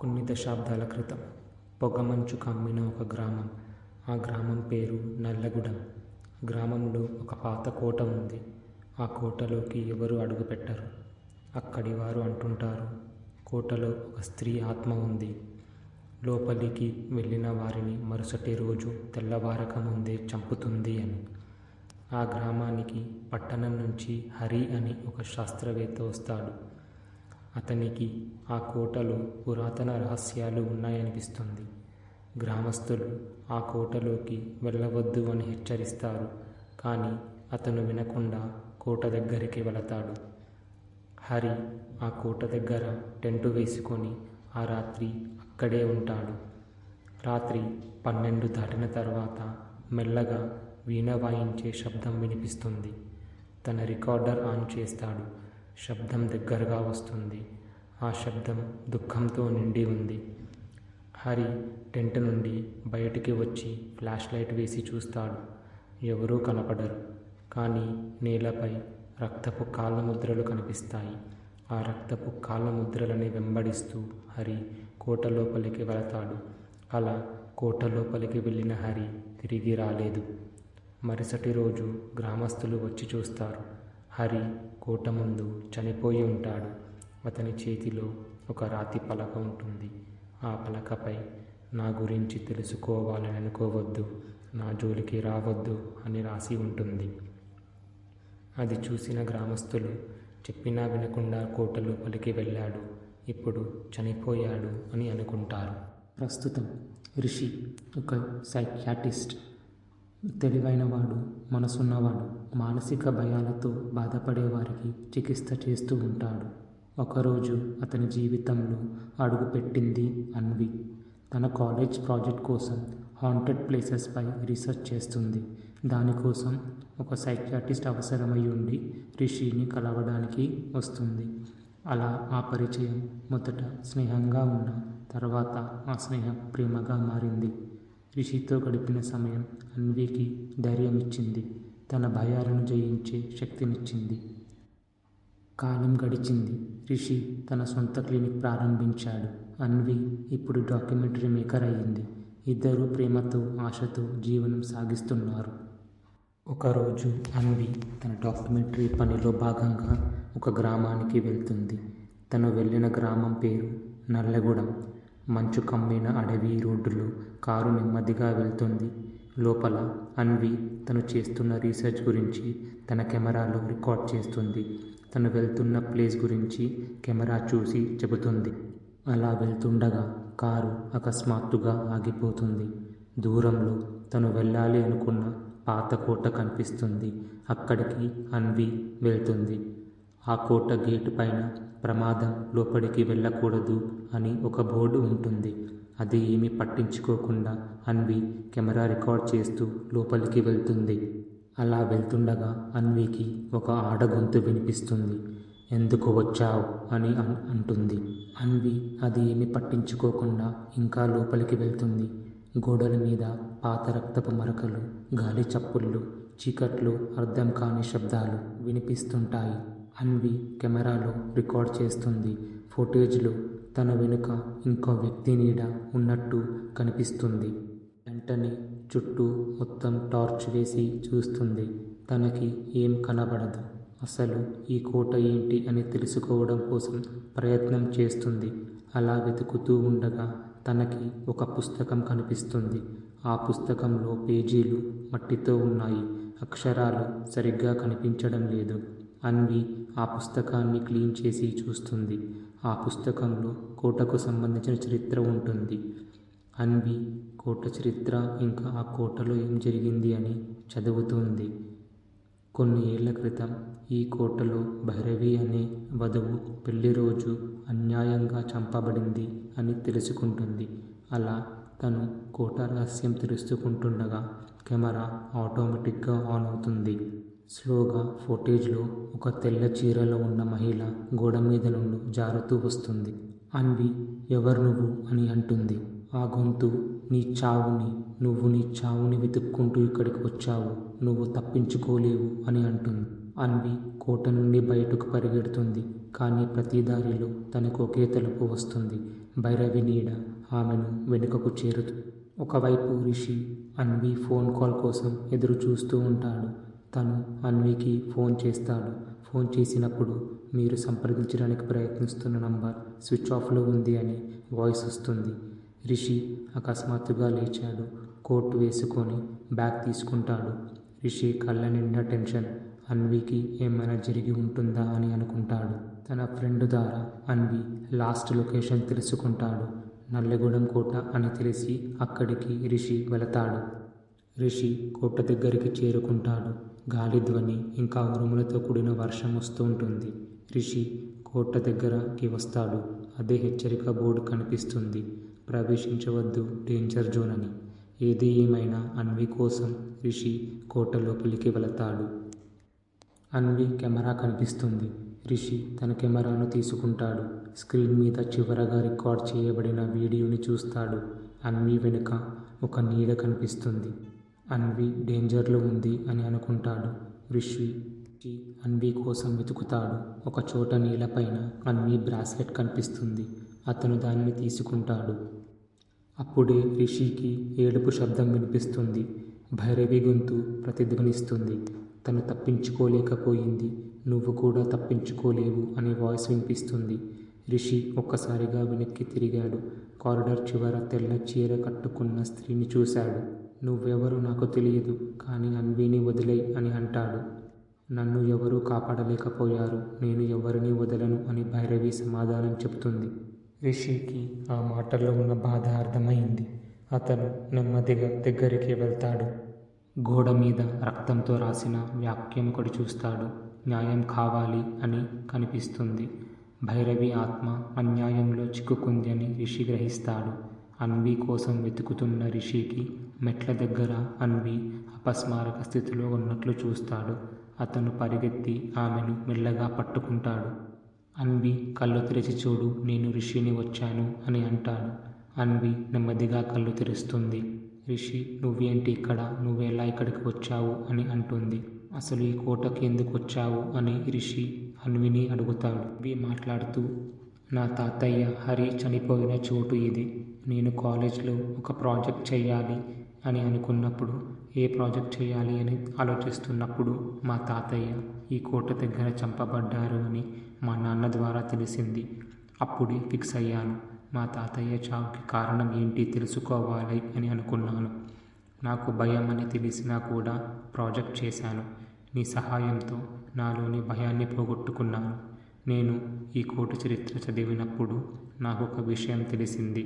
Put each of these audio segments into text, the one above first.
కొన్ని దశాబ్దాల క్రితం పొగమంచు కమ్మిన ఒక గ్రామం. ఆ గ్రామం పేరు నల్లగూడెం. గ్రామంలో ఒక పాత కోట ఉంది. ఆ కోటలోకి ఎవరు అడుగుపెట్టరు. అక్కడి వారు అంటుంటారు, కోటలో ఒక స్త్రీ ఆత్మ ఉంది. లోపలికి వెళ్ళిన వారిని మరుసటి రోజు తెల్లవారక ముందే చంపుతుంది అని. ఆ గ్రామానికి పట్టణం నుంచి హరి అని ఒక శాస్త్రవేత్త వస్తాడు. అతనికి ఆ కోటలో పురాతన రహస్యాలు ఉన్నాయనిపిస్తుంది. గ్రామస్తులు ఆ కోటలోకి వెళ్ళవద్దు అని హెచ్చరిస్తారు. కానీ అతను వినకుండా కోట దగ్గరికి వెళతాడు. హరి ఆ కోట దగ్గర టెంటు వేసుకొని ఆ రాత్రి అక్కడే ఉంటాడు. రాత్రి 12 దాటిన తర్వాత మెల్లగా వీణ వాయించే శబ్దం వినిపిస్తుంది. తన రికార్డర్ ఆన్ చేస్తాడు. శబ్దం దగ్గరగా వస్తుంది. ఆ శబ్దం దుఃఖంతో నిండి ఉంది. హరి టెంట్ నుండి బయటికి వచ్చి ఫ్లాష్ లైట్ వేసి చూస్తాడు. ఎవరూ కనపడరు. కానీ నేలపై రక్తపు కాళ్ళ ముద్రలు కనిపిస్తాయి. ఆ రక్తపు కాళ్ళ ముద్రలని వెంబడిస్తూ హరి కోట లోపలికి వెళతాడు. అలా కోట లోపలికి వెళ్ళిన హరి తిరిగి రాలేదు. మరుసటి రోజు గ్రామస్తులు వచ్చి చూస్తారు. హరి కోట ముందు చనిపోయి ఉంటాడు. అతని చేతిలో ఒక రాతి పలక ఉంటుంది. ఆ పలకపై నా గురించి తెలుసుకోవాలని అనుకోవద్దు, నా జోలికి రావద్దు అని రాసి ఉంటుంది. అది చూసిన గ్రామస్తులు చెప్పినా వినకుండా కోట లోపలికి వెళ్ళాడు, ఇప్పుడు చనిపోయాడు అని అనుకుంటారు. ప్రస్తుతం రిషి ఒక సైకియాట్రిస్ట్. తెలివైనవాడు, మనసున్నవాడు. మానసిక భయాలతో బాధపడేవారికి చికిత్స చేస్తూ ఉంటాడు. ఒకరోజు అతని జీవితంలో అడుగుపెట్టింది అన్వి. తన కాలేజ్ ప్రాజెక్ట్ కోసం హాంటెడ్ ప్లేసెస్పై రీసెర్చ్ చేస్తుంది. దానికోసం ఒక సైకియాట్రిస్ట్ అవసరమై ఉండి రిషిని కలవడానికి వస్తుంది. అలా ఆ పరిచయం మొదట స్నేహంగా ఉన్న తర్వాత ఆ స్నేహం ప్రేమగా మారింది. రిషితో గడిపిన సమయం అన్వికి ధైర్యం ఇచ్చింది. తన భయాలను జయించే శక్తినిచ్చింది. కాలం గడిచింది. రిషి తన సొంత క్లినిక్ ప్రారంభించాడు. అన్వి ఇప్పుడు డాక్యుమెంటరీ మేకర్ అయ్యింది. ఇద్దరూ ప్రేమతో, ఆశతో జీవనం సాగిస్తున్నారు. ఒకరోజు అన్వి తన డాక్యుమెంటరీ పనిలో భాగంగా ఒక గ్రామానికి వెళ్తుంది. తను వెళ్ళిన గ్రామం పేరు నల్లగూడెం. మంచు కమ్మిన అడవి రోడ్డులో కారు నెమ్మదిగా వెళ్తుంది. లోపల అన్వి తను చేస్తున్న రీసెర్చ్ గురించి తన కెమెరాలో రికార్డ్ చేస్తుంది. తను వెళ్తున్న ప్లేస్ గురించి కెమెరా చూసి చెబుతుంది. అలా వెళ్తుండగా కారు అకస్మాత్తుగా ఆగిపోతుంది. దూరంలో తను వెళ్ళాలి అనుకున్న పాత కోట కనిపిస్తుంది. అక్కడికి అన్వి వెళ్తుంది. ఆ కోట గేటు పైన ప్రమాదం, లోపలికి వెళ్ళకూడదు అని ఒక బోర్డు ఉంటుంది. అది ఏమీ పట్టించుకోకుండా అన్వి కెమెరా రికార్డ్ చేస్తూ లోపలికి వెళ్తుంది. అలా వెళ్తుండగా అన్వికి ఒక ఆడగొంతు వినిపిస్తుంది. ఎందుకు వచ్చావు అని అంటుంది. అన్వి అది ఏమీ పట్టించుకోకుండా ఇంకా లోపలికి వెళ్తుంది. గోడల మీద పాత రక్తపు మరకలు, గాలి చప్పుళ్ళు, చీకట్లో అర్థం కాని శబ్దాలు వినిపిస్తుంటాయి. అన్వి కెమెరాలో రికార్డ్ చేస్తుంది. ఫుటేజ్లో తన వెనుక ఇంకో వ్యక్తి నీడ ఉన్నట్టు కనిపిస్తుంది. వెంటనే చుట్టూ మొత్తం టార్చ్ వేసి చూస్తుంది. తనకి ఏం కనబడదు. అసలు ఈ కోట ఏంటి అని తెలుసుకోవడం కోసం ప్రయత్నం చేస్తుంది. అలా వెతుకుతూ ఉండగా తనకి ఒక పుస్తకం కనిపిస్తుంది. ఆ పుస్తకంలో పేజీలు మట్టితో ఉన్నాయి. అక్షరాలు సరిగ్గా కనిపించడం లేదు. అన్వి ఆ పుస్తకాన్ని క్లీన్ చేసి చూస్తుంది. ఆ పుస్తకంలో కోటకు సంబంధించిన చరిత్ర ఉంటుంది. అన్వి కోట చరిత్ర, ఇంకా ఆ కోటలో ఏం జరిగింది అని చదువుతుంది. కొన్ని ఏళ్ల క్రితం ఈ కోటలో భైరవి అనే వధువు పెళ్లి రోజు అన్యాయంగా చంపబడింది అని తెలుసుకుంటుంది. అలా తను కోట రహస్యం తెలుసుకుంటుండగా కెమెరా ఆటోమేటిక్గా ఆన్ అవుతుంది. స్లోగా ఫుటేజ్లో ఒక తెల్ల చీరలో ఉన్న మహిళ గోడ మీద నుండి జారుతూ వస్తుంది. అన్వి ఎవరు నువ్వు అని అంటుంది. ఆ గొంతు నీ చావుని వెతుక్కుంటూ ఇక్కడికి వచ్చావు, నువ్వు తప్పించుకోలేవు అని అంటుంది. అన్వి కోట నుండి బయటకు పరిగెడుతుంది. కానీ ప్రతి దారిలో తనకు ఒకే తలుపు వస్తుంది. భైరవి నీడ ఆమెను వెనుకకు చేరుతుంది. ఒకవైపు రిషి అన్వి ఫోన్ కాల్ కోసం ఎదురు చూస్తూ ఉంటాడు. తను అన్వికి ఫోన్ చేస్తాడు. ఫోన్ చేసినప్పుడు మీరు సంప్రదించడానికి ప్రయత్నిస్తున్న నంబర్ స్విచ్ ఆఫ్లో ఉంది అని వాయిస్ వస్తుంది. రిషి అకస్మాత్తుగా లేచాడు. కోట్ వేసుకొని బ్యాగ్ తీసుకుంటాడు. రిషి కళ్ళ నిండా టెన్షన్. అన్వికి ఏమైనా జరిగి ఉంటుందా అని అనుకుంటాడు. తన ఫ్రెండ్ ద్వారా అన్వి లాస్ట్ లొకేషన్ తెలుసుకుంటాడు. నల్లగూడెం కోట అని తెలిసి అక్కడికి రిషి వెళతాడు. రిషి కోట దగ్గరికి చేరుకుంటాడు. గాలి ధ్వని ఇంకా ఉరుములతో కూడిన వర్షం వస్తూ ఉంటుంది. రిషి కోట దగ్గరకి వస్తాడు. అదే హెచ్చరిక బోర్డు కనిపిస్తుంది. ప్రవేశించవద్దు, డేంజర్ జోన్ అని. ఏది ఏమైనా అన్వి కోసం రిషి కోట లోపలికి వెళతాడు. అన్వి కెమెరా కనిపిస్తుంది. రిషి తన కెమెరాను తీసుకుంటాడు. స్క్రీన్ మీద చివరగా రికార్డ్ చేయబడిన వీడియోని చూస్తాడు. అన్వి వెనుక ఒక నీడ కనిపిస్తుంది. అన్వి డేంజర్లో ఉంది అని అనుకుంటాడు. రిషి అన్వి కోసం వెతుకుతాడు. ఒక చోట నీళ్ళపైన అన్వి బ్రాస్లెట్ కనిపిస్తుంది. అతను దానిని తీసుకుంటాడు. అప్పుడే రిషికి ఏడుపు శబ్దం వినిపిస్తుంది. భైరవి గొంతు ప్రతిధ్వనిస్తుంది. తను తప్పించుకోలేకపోయింది, నువ్వు కూడా తప్పించుకోలేవు అనే వాయిస్ వినిపిస్తుంది. రిషి ఒక్కసారిగా వెనక్కి తిరిగాడు. కారిడార్ చివర తెల్ల చీర కట్టుకున్న స్త్రీని చూశాడు. నువ్వెవరో నాకు తెలియదు, కానీ అన్విని వదిలేయ్ అని అంటాడు. నన్ను ఎవరూ కాపాడలేకపోయారు, నేను ఎవరిని వదలను అని భైరవి సమాధానం చెప్తుంది. రిషికి ఆ మాటల్లో ఉన్న బాధ అర్థమైంది. అతను నెమ్మదిగా దగ్గరికి వెళ్తాడు. గోడ మీద రక్తంతో రాసిన వాక్యం ఒకటి చూస్తాడు. న్యాయం కావాలి అని కనిపిస్తుంది. భైరవి ఆత్మ అన్యాయంలో చిక్కుకుంది అని రిషి గ్రహిస్తాడు. అన్వి కోసం వెతుకుతున్న రిషికి మెట్ల దగ్గర అన్వి అపస్మారక స్థితిలో ఉన్నట్లు చూస్తాడు. అతను పరిగెత్తి ఆమెను మెల్లగా పట్టుకుంటాడు. అన్వి కళ్ళు తెరిచి చూడు, నేను రిషిని వచ్చాను అని అంటాడు. అన్వి నెమ్మదిగా కళ్ళు తెరుస్తుంది. రిషి నువ్వేంటి ఇక్కడ, నువ్వెలా ఇక్కడికి వచ్చావు అని అంటుంది. అసలు ఈ కోటకి ఎందుకు వచ్చావు అని రిషి అన్విని అడుగుతాడు. అన్వి మాట్లాడుతూ, నా తాతయ్య హరి చనిపోయిన చోటు ఇది. నేను కాలేజ్లో ఒక ప్రాజెక్ట్ చేయాలి అని అనుకున్నప్పుడు, ఏ ప్రాజెక్ట్ చేయాలి అని ఆలోచిస్తున్నప్పుడు మా తాతయ్య ఈ కోట దగ్గర చంపబడ్డారు అని మా నాన్న ద్వారా తెలిసింది. అప్పుడే ఫిక్స్ అయ్యాను. మా తాతయ్య చావుకి కారణం ఏంటి తెలుసుకోవాలి అని అనుకున్నాను. నాకు భయం అని తెలిసినా కూడా ప్రాజెక్ట్ చేశాను. నీ సహాయంతో నాలోని భయాన్ని పోగొట్టుకున్నాను. నేను ఈ కోట చరిత్ర చదివినప్పుడు నాకు ఒక విషయం తెలిసింది.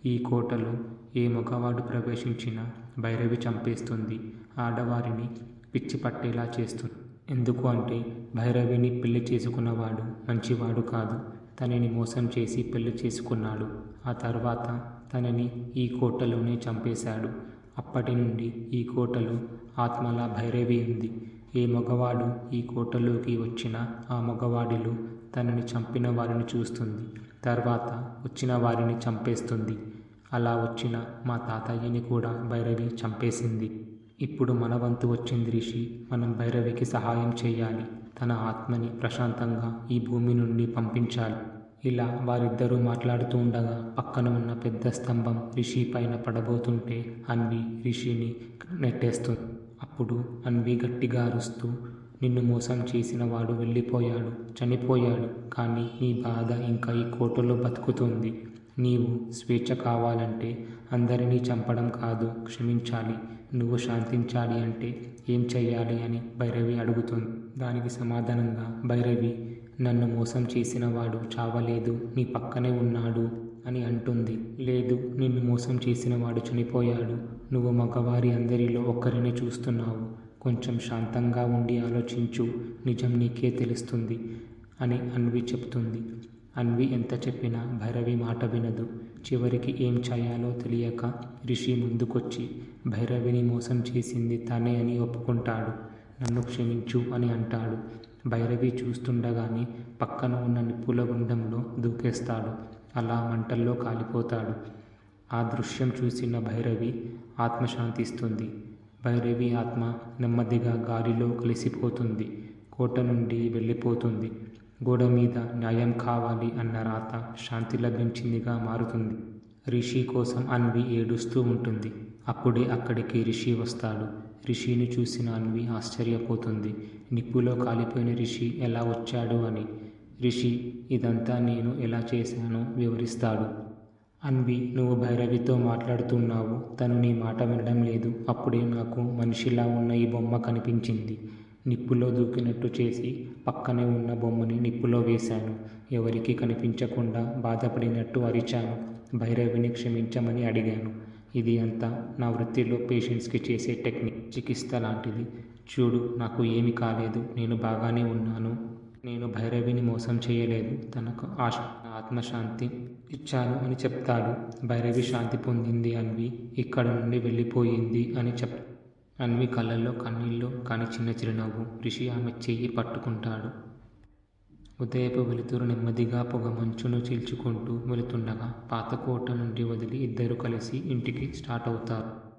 ఈ కోటలో ఏ మగవాడు ప్రవేశించినా భైరవి చంపేస్తుంది, ఆడవారిని పిచ్చి పట్టేలా చేస్తుంది. ఎందుకు అంటే భైరవిని పెళ్లి చేసుకున్నవాడు మంచివాడు కాదు. తనని మోసం చేసి పెళ్లి చేసుకున్నాడు. ఆ తర్వాత తనని ఈ కోటలోనే చంపేశాడు. అప్పటి నుండి ఈ కోటలో ఆత్మలా భైరవి ఉంది. ఏ మగవాడు ఈ కోటలోకి వచ్చినా ఆ మగవాడిలో తనని చంపిన వారిని చూస్తుంది. తర్వాత వచ్చిన వారిని చంపేస్తుంది. అలా వచ్చిన మా తాతయ్యని కూడా భైరవి చంపేసింది. ఇప్పుడు మన వంతు వచ్చింది రిషి. మనం భైరవికి సహాయం చేయాలి. తన ఆత్మని ప్రశాంతంగా ఈ భూమి నుండి పంపించాలి. ఇలా వారిద్దరూ మాట్లాడుతూ ఉండగా పక్కన ఉన్న పెద్ద స్తంభం రిషి పైన పడబోతుంటే అన్వి రిషిని నెట్టేస్తుంది. అప్పుడు అన్వి గట్టిగా అరుస్తూ, నిన్ను మోసం చేసిన వాడు వెళ్ళిపోయాడు, చనిపోయాడు. కానీ నీ బాధ ఇంకా ఈ కోటలో బతుకుతుంది. నీవు స్వేచ్ఛ కావాలంటే అందరినీ చంపడం కాదు, క్షమించాలి. నువ్వు శాంతించాలి అంటే ఏం చెయ్యాలి అని భైరవి అడుగుతుంది. దానికి సమాధానంగా భైరవి, నన్ను మోసం చేసిన వాడు చావలేదు, నీ పక్కనే ఉన్నాడు అని అంటుంది. లేదు, నిన్ను మోసం చేసిన వాడు చనిపోయాడు. నువ్వు మగవారి అందరిలో ఒక్కరిని చూస్తున్నావు. కొంచెం శాంతంగా ఉండి ఆలోచించు, నిజం నీకే తెలుస్తుంది అని అన్వి చెప్తుంది. అన్వి ఎంత చెప్పినా భైరవి మాట వినదు. చివరికి ఏం చేయాలో తెలియక రిషి ముందుకొచ్చి భైరవిని మోసం చేసింది తనే అని ఒప్పుకుంటాడు. నన్ను క్షమించు అని అంటాడు. భైరవి చూస్తుండగానే పక్కన ఉన్న నిప్పుల గుండంలో దూకేస్తాడు. అలా మంటల్లో కాలిపోతాడు. ఆ దృశ్యం చూసిన భైరవి ఆత్మ శాంతిస్తుంది. భైరవి ఆత్మ నెమ్మదిగా గాలిలో కలిసిపోతుంది. కోట నుండి వెళ్ళిపోతుంది. గోడ మీద న్యాయం కావాలి అన్న రాత శాంతి లభించిందిగా మారుతుంది. రిషి కోసం అన్వి ఏడుస్తూ ఉంటుంది. అప్పుడే అక్కడికి రిషి వస్తాడు. రిషిని చూసిన అన్వి ఆశ్చర్యపోతుంది. నిప్పులో కాలిపోయిన రిషి ఎలా వచ్చాడు అని. రిషి ఇదంతా నేను ఎలా చేశానో వివరిస్తాడు. అన్వి, నువ్వు భైరవితో మాట్లాడుతున్నావు. తను నీ మాట వినడం లేదు. అప్పుడే నాకు మనిషిలా ఉన్న ఈ బొమ్మ కనిపించింది. నిప్పులో దూకినట్టు చేసి పక్కనే ఉన్న బొమ్మని నిప్పులో వేశాను. ఎవరికీ కనిపించకుండా బాధపడినట్టు అరిచాను. భైరవిని క్షమించమని అడిగాను. ఇది అంతా నా వృత్తిలో పేషెంట్స్కి చేసే టెక్నిక్, చికిత్స లాంటిది. చూడు, నాకు ఏమీ కాలేదు. నేను బాగానే ఉన్నాను. నేను భైరవిని మోసం చేయలేదు. తనకు ఆత్మశాంతి ఇచ్చాను అని చెప్తాడు. భైరవి శాంతి పొందింది. అన్వి ఇక్కడ నుండి వెళ్ళిపోయింది అని అన్వి కళ్ళల్లో కన్నీళ్ళు, కానీ చిన్న చిరునవ్వు. రిషి ఆమె చెయ్యి పట్టుకుంటాడు. ఉదయపు వెలుతురు నెమ్మదిగా పొగ మంచును చీల్చుకుంటూ వెళుతుండగా పాత కోట నుండి వదిలి ఇద్దరు కలిసి ఇంటికి స్టార్ట్ అవుతారు.